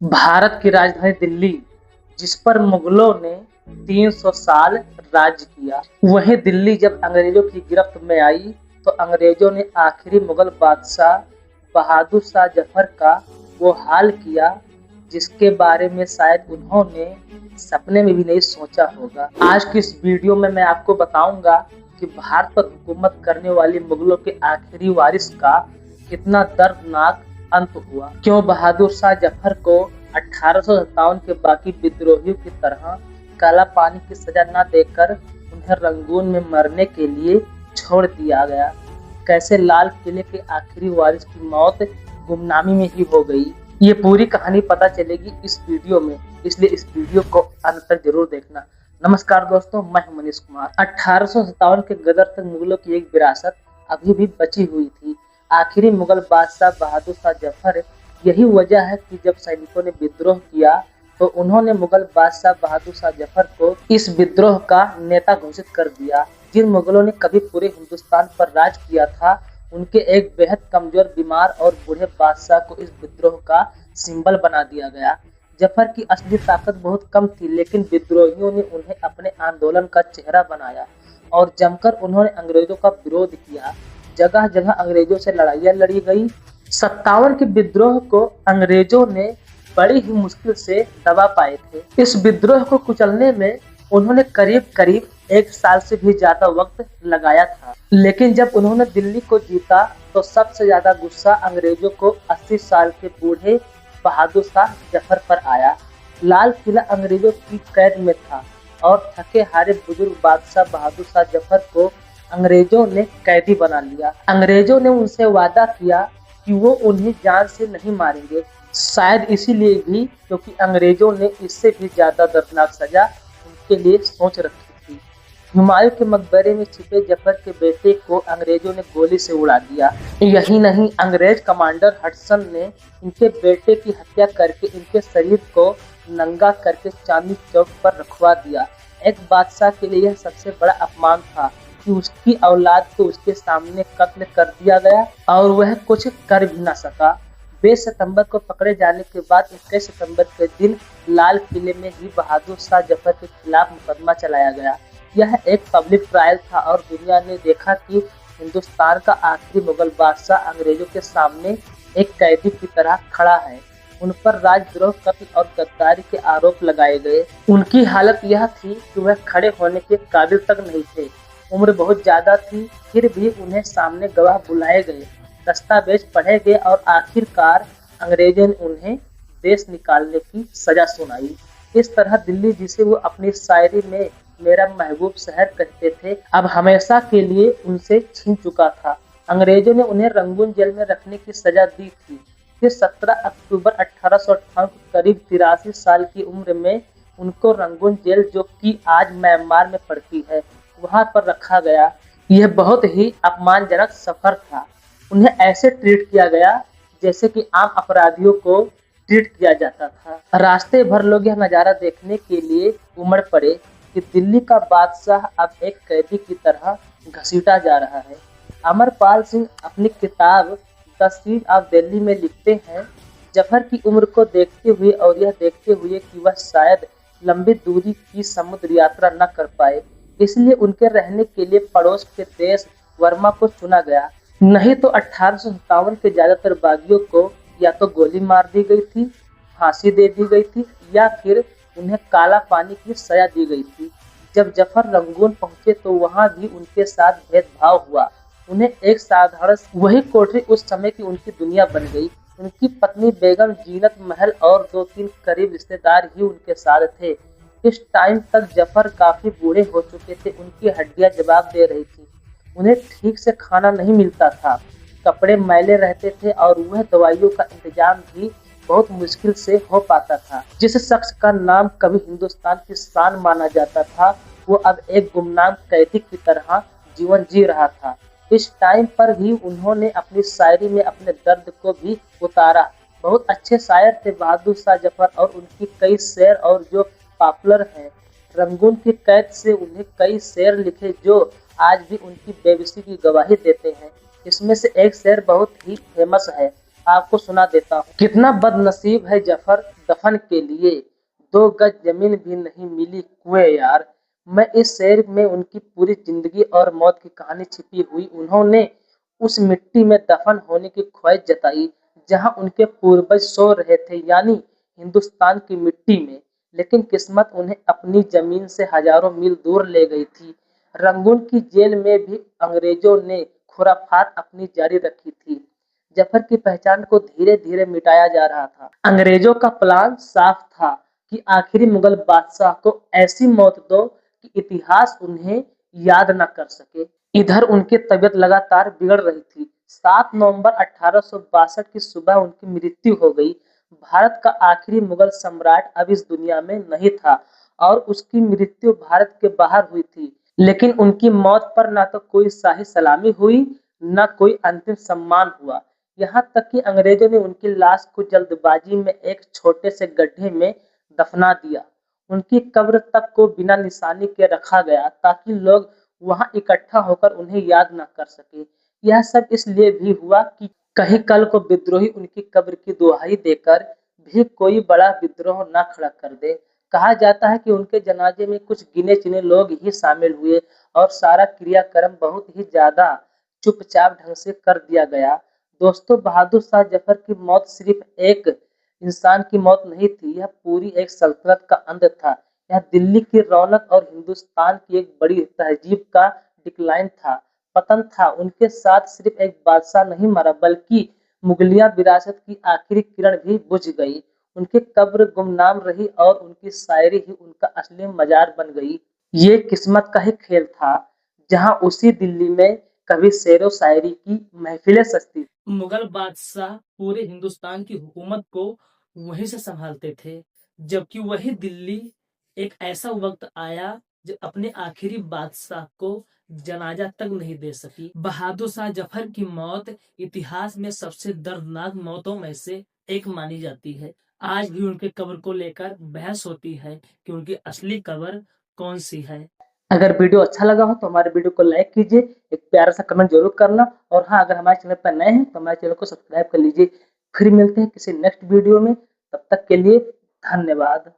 भारत की राजधानी दिल्ली, जिस पर मुगलों ने 300 साल राज किया, वहीं दिल्ली जब अंग्रेजों की गिरफ्त में आई तो अंग्रेजों ने आखिरी मुगल बादशाह बहादुर शाह जफर का वो हाल किया जिसके बारे में शायद उन्होंने सपने में भी नहीं सोचा होगा। आज की इस वीडियो में मैं आपको बताऊंगा कि भारत पर हुकूमत करने वाली मुगलों के आखिरी वारिस का कितना दर्दनाक अंत हुआ, क्यों बहादुर शाह जफर को 1857 के बाकी विद्रोहियों की तरह काला पानी की सजा न देकर उन्हें रंगून में मरने के लिए छोड़ दिया गया, कैसे लाल किले के आखिरी वारिस की मौत गुमनामी में ही हो गई। ये पूरी कहानी पता चलेगी इस वीडियो में, इसलिए इस वीडियो को अंत तक जरूर देखना। नमस्कार दोस्तों, मैं हूं मनीष कुमार। 1857 के गदर तक मुगलों की एक विरासत अभी भी बची हुई थी। आखिरी मुगल बादशाह बहादुर शाह जफर, यही वजह है कि जब सैनिकों ने विद्रोह किया तो उन्होंने मुगल बादशाह बहादुर शाह जफर को इस विद्रोह का नेता घोषित कर दिया। जिन मुगलों ने कभी पूरे हिंदुस्तान पर राज किया था, उनके एक बेहद कमजोर, बीमार और बूढ़े बादशाह को इस विद्रोह का सिंबल बना दिया गया। जफर की असली ताकत बहुत कम थी, लेकिन विद्रोहियों ने उन्हें अपने आंदोलन का चेहरा बनाया और जमकर उन्होंने अंग्रेजों का विरोध किया। जगह जगह अंग्रेजों से लड़ाइयां लड़ी गई। 57 के विद्रोह को अंग्रेजों ने बड़ी ही मुश्किल से दबा पाए थे। इस विद्रोह को कुचलने में उन्होंने करीब करीब 1 साल से भी ज्यादा वक्त लगाया था, लेकिन जब उन्होंने दिल्ली को जीता तो सबसे ज्यादा गुस्सा अंग्रेजों को 80 साल के बूढ़े बहादुर शाह जफर पर आया। लाल किला अंग्रेजों की कैद में था और थके हारे बुजुर्ग बादशाह बहादुर शाह जफर को अंग्रेजों ने कैदी बना लिया। अंग्रेजों ने उनसे वादा किया कि वो उन्हें जान से नहीं मारेंगे, शायद इसीलिए भी क्योंकि अंग्रेजों ने इससे भी ज्यादा दर्दनाक सजा उनके लिए सोच रखी थी। हुमायूं के मकबरे में छिपे जफर के बेटे को अंग्रेजों ने गोली से उड़ा दिया। यही नहीं, अंग्रेज कमांडर हडसन ने इनके बेटे की हत्या करके इनके शरीर को नंगा करके चांदनी चौक पर रखवा दिया। एक बादशाह के लिए यह सबसे बड़ा अपमान था कि उसकी औलाद को उसके सामने कत्ल कर दिया गया और वह कुछ कर भी न सका। 20 सितंबर को पकड़े जाने के बाद 21 सितंबर के दिन लाल किले में ही बहादुर शाह जफर के खिलाफ मुकदमा चलाया गया। यह एक पब्लिक ट्रायल था और दुनिया ने देखा कि हिंदुस्तान का आखिरी मुगल बादशाह अंग्रेजों के सामने एक कैदी की तरह खड़ा है। उन पर राजद्रोह, कत्ल और गद्दारी के आरोप लगाए गए। उनकी हालत यह थी कि वह खड़े होने के काबिल तक नहीं थे। उम्र बहुत ज्यादा थी, फिर भी उन्हें सामने गवाह बुलाए गए, दस्तावेज पढ़े गए और आखिरकार अंग्रेजों ने उन्हें देश निकालने की सजा सुनाई। इस तरह दिल्ली, जिसे वो अपनी शायरी में मेरा महबूब शहर कहते थे, अब हमेशा के लिए उनसे छीन चुका था। अंग्रेजों ने उन्हें रंगून जेल में रखने की सजा दी थी। फिर 17 अक्टूबर 1858 को करीब 83 साल की उम्र में उनको रंगून जेल, जो कि आज म्यांमार में पड़ती है, वहां पर रखा गया। यह बहुत ही अपमानजनक सफर था। उन्हें ऐसे ट्रीट किया गया जैसे कि आम अपराधियों को ट्रीट किया जाता था। रास्ते भर लोग यह नजारा देखने के लिए उमड़ पड़े कि दिल्ली का बादशाह अब एक कैदी की तरह घसीटा जा रहा है। अमरपाल सिंह अपनी किताब द सीज ऑफ दिल्ली में लिखते हैं, जफर की उम्र को देखते हुए और यह देखते हुए कि वह शायद लंबी दूरी की समुद्र यात्रा न कर पाए, इसलिए उनके रहने के लिए पड़ोस के देश वर्मा को चुना गया। नहीं तो 1857 के ज्यादातर बागियों को या तो गोली मार दी गई थी, फांसी दे दी गई थी, या फिर उन्हें काला पानी की सजा दी गई थी। जब जफर रंगून पहुंचे तो वहां भी उनके साथ भेदभाव हुआ। उन्हें एक साधारण वही कोठरी उस समय की उनकी दुनिया बन गई। उनकी पत्नी बेगम जीनत महल और 2-3 करीब रिश्तेदार ही उनके साथ थे। इस टाइम तक जफर काफी बूढ़े हो चुके थे। उनकी हड्डियां जवाब दे रही थी। उन्हें ठीक से खाना नहीं मिलता था, कपड़े मैले रहते थे और वह दवाइयों का इंतजाम भी बहुत मुश्किल से हो पाता था। जिस शख्स का नाम कभी हिंदुस्तान की शान माना जाता था, वो अब एक गुमनाम कैदी की तरह जीवन जी रहा था। इस टाइम पर भी उन्होंने अपनी शायरी में अपने दर्द को भी उतारा। बहुत अच्छे शायर थे बहादुर शाह जफर और उनकी कई शेर और जो पॉपुलर हैं। रंगून की कैद से उन्हें कई शेर लिखे जो आज भी उनकी बेबसी की गवाही देते हैं। इसमें से एक शेर बहुत ही फेमस है, आपको सुना देता हूँ। कितना बदनसीब है जफर दफन के लिए, 2 गज जमीन भी नहीं मिली कुएं यार। मैं इस शेर में उनकी पूरी जिंदगी और मौत की कहानी छिपी हुई। उन्होंने उस मिट्टी में दफन होने की ख्वाहिश जताई जहां उनके पूर्वज सो रहे थे, यानी हिंदुस्तान की मिट्टी में। लेकिन किस्मत उन्हें अपनी जमीन से हजारों मील दूर ले गई थी। रंगून की जेल में भी अंग्रेजों ने खुराफात अपनी जारी रखी थी। जफर की पहचान को धीरे धीरे मिटाया जा रहा था। अंग्रेजों का प्लान साफ था कि आखिरी मुगल बादशाह को ऐसी मौत दो कि इतिहास उन्हें याद न कर सके। इधर उनकी तबीयत लगातार बिगड़ रही थी। 7 नवंबर 1862 की सुबह उनकी मृत्यु हो गई। भारत का आखिरी मुगल सम्राट अब इस दुनिया में नहीं था और उसकी मृत्यु भारत के बाहर हुई थी। लेकिन उनकी मौत पर न तो कोई शाही सलामी हुई, न कोई अंतिम सम्मान हुआ। यहाँ तक कि अंग्रेजों ने उनकी लाश को जल्दबाजी में एक छोटे से गड्ढे में दफना दिया। उनकी कब्र तक को बिना निशानी के रखा गया ताकि लोग वहां इकट्ठा होकर उन्हें याद न कर सके। यह सब इसलिए भी हुआ कि कहीं कल को विद्रोही उनकी कब्र की दुहाई देकर भी कोई बड़ा विद्रोह न खड़ा कर दे। कहा जाता है कि उनके जनाजे में कुछ गिने चुने लोग ही शामिल हुए और सारा क्रियाक्रम बहुत ही ज्यादा चुपचाप ढंग से कर दिया गया। दोस्तों, बहादुर शाह जफर की मौत सिर्फ एक इंसान की मौत नहीं थी, यह पूरी एक सल्तनत का अंत था। यह दिल्ली की रौनक और हिंदुस्तान की एक बड़ी तहजीब का डिक्लाइन था, पतन था। उनके साथ सिर्फ एक बादशाह नहीं मरा, बल्कि मुगलिया विरासत की आखिरी किरण भी बुझ गई। उनकी कब्र गुमनाम रही और उनकी शायरी ही उनका असली मजार बन गई। ये किस्मत का ही खेल था, जहां उसी दिल्ली में कभी शेरो शायरी की महफिलें सजती। मुगल बादशाह पूरे हिंदुस्तान की हुकूमत को वहीं से संभालते थे, जबकि वही दिल्ली एक ऐसा वक्त आया जब अपने आखिरी बादशाह को जनाजा तक नहीं दे सकी। बहादुर शाह जफर की मौत इतिहास में सबसे दर्दनाक मौतों में से एक मानी जाती है। आज भी उनके कब्र को लेकर बहस होती है कि उनकी असली कब्र कौन सी है। अगर वीडियो अच्छा लगा हो तो हमारे वीडियो को लाइक कीजिए, एक प्यारा सा कमेंट जरूर करना, और हाँ, अगर हमारे चैनल पर नए हैं तो हमारे चैनल को सब्सक्राइब कर लीजिए। फिर मिलते हैं किसी नेक्स्ट वीडियो में, तब तक के लिए धन्यवाद।